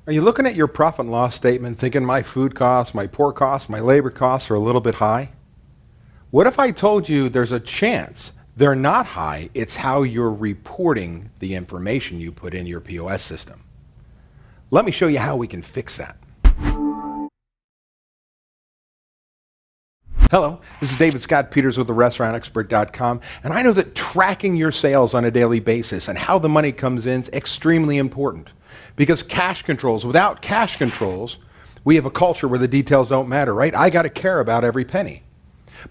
Are you looking at your profit and loss statement thinking my food costs, my pork costs, my labor costs are a little bit high? What if I told you there's a chance they're not high, it's how you're reporting the information you put in your POS system? Let me show you how we can fix that. Hello, this is David Scott Peters with TheRestaurantExpert.com, and I know that tracking your sales on a daily basis and how the money comes in is extremely important, because without cash controls, we have a culture where the details don't matter, right? I got to care about every penny.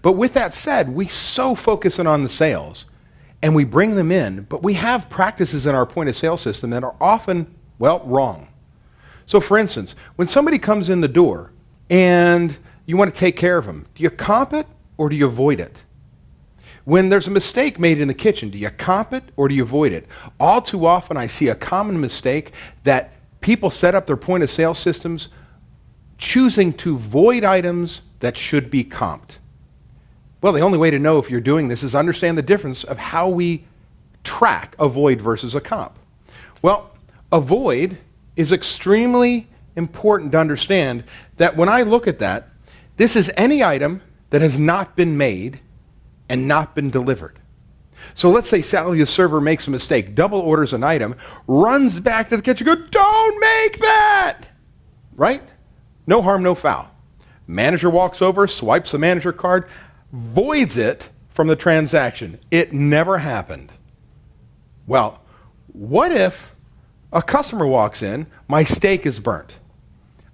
But with that said, we so focus in on the sales, and we bring them in, but we have practices in our point of sale system that are often, well, wrong. So for instance, when somebody comes in the door and you want to take care of them, do you comp it or do you avoid it? When there's a mistake made in the kitchen, do you comp it or do you avoid it? All too often I see a common mistake that people set up their point of sale systems choosing to void items that should be comped. Well, the only way to know if you're doing this is understand the difference of how we track a void versus a comp. Well, a void is extremely important to understand that when I look at that, this is any item that has not been made and not been delivered. So let's say Sally, the server, makes a mistake, double orders an item, runs back to the kitchen, don't make that! Right? No harm, no foul. Manager walks over, swipes the manager card, voids it from the transaction. It never happened. Well, what if a customer walks in, my steak is burnt.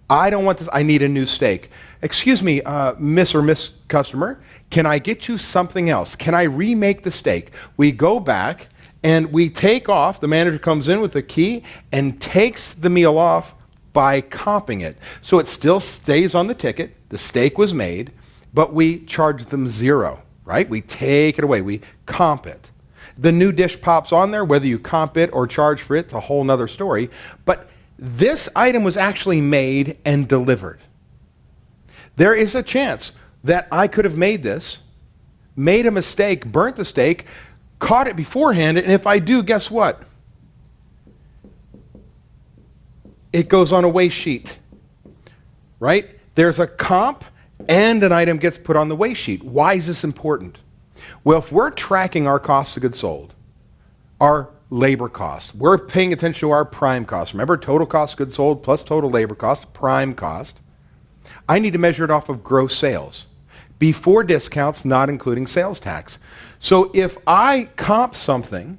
I don't want this, I need a new steak. Excuse me, Miss or Miss Customer, can I get you something else? Can I remake the steak? We go back and we take off, the manager comes in with the key and takes the meal off by comping it. So it still stays on the ticket, the steak was made, but we charge them zero, right? We take it away, we comp it. The new dish pops on there, whether you comp it or charge for it, it's a whole nother story. But this item was actually made and delivered. There is a chance that I could have made this, made a mistake, burnt the steak, caught it beforehand, and if I do, guess what? It goes on a waste sheet, right? There's a comp and an item gets put on the waste sheet. Why is this important? Well, if we're tracking our cost of goods sold, our labor cost, we're paying attention to our prime cost. Remember, total cost of goods sold plus total labor cost, prime cost. I need to measure it off of gross sales, before discounts, not including sales tax. So if I comp something,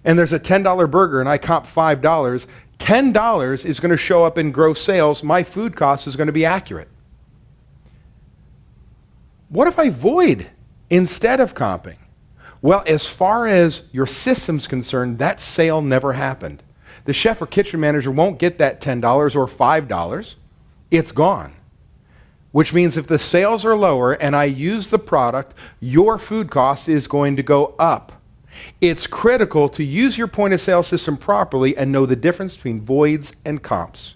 and there's a $10 burger and I comp $5, $10 is going to show up in gross sales. My food cost is going to be accurate. What if I void instead of comping? Well, as far as your system's concerned, that sale never happened. The chef or kitchen manager won't get that $10 or $5. It's gone. Which means if the sales are lower and I use the product, your food cost is going to go up. It's critical to use your point of sale system properly and know the difference between voids and comps.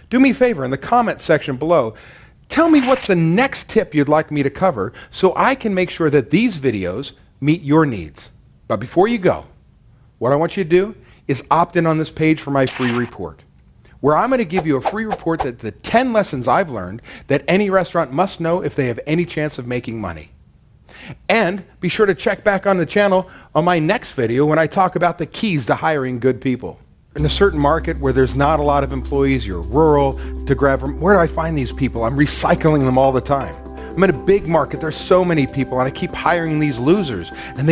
Do me a favor in the comment section below. Tell me what's the next tip you'd like me to cover so I can make sure that these videos meet your needs. But before you go, what I want you to do is opt in on this page for my free report, where I'm going to give you a free report that the 10 lessons I've learned that any restaurant must know if they have any chance of making money. And be sure to check back on the channel on my next video when I talk about the keys to hiring good people. In a certain market where there's not a lot of employees, you're rural, to grab from, where do I find these people? I'm recycling them all the time. I'm in a big market, there's so many people, and I keep hiring these losers, and they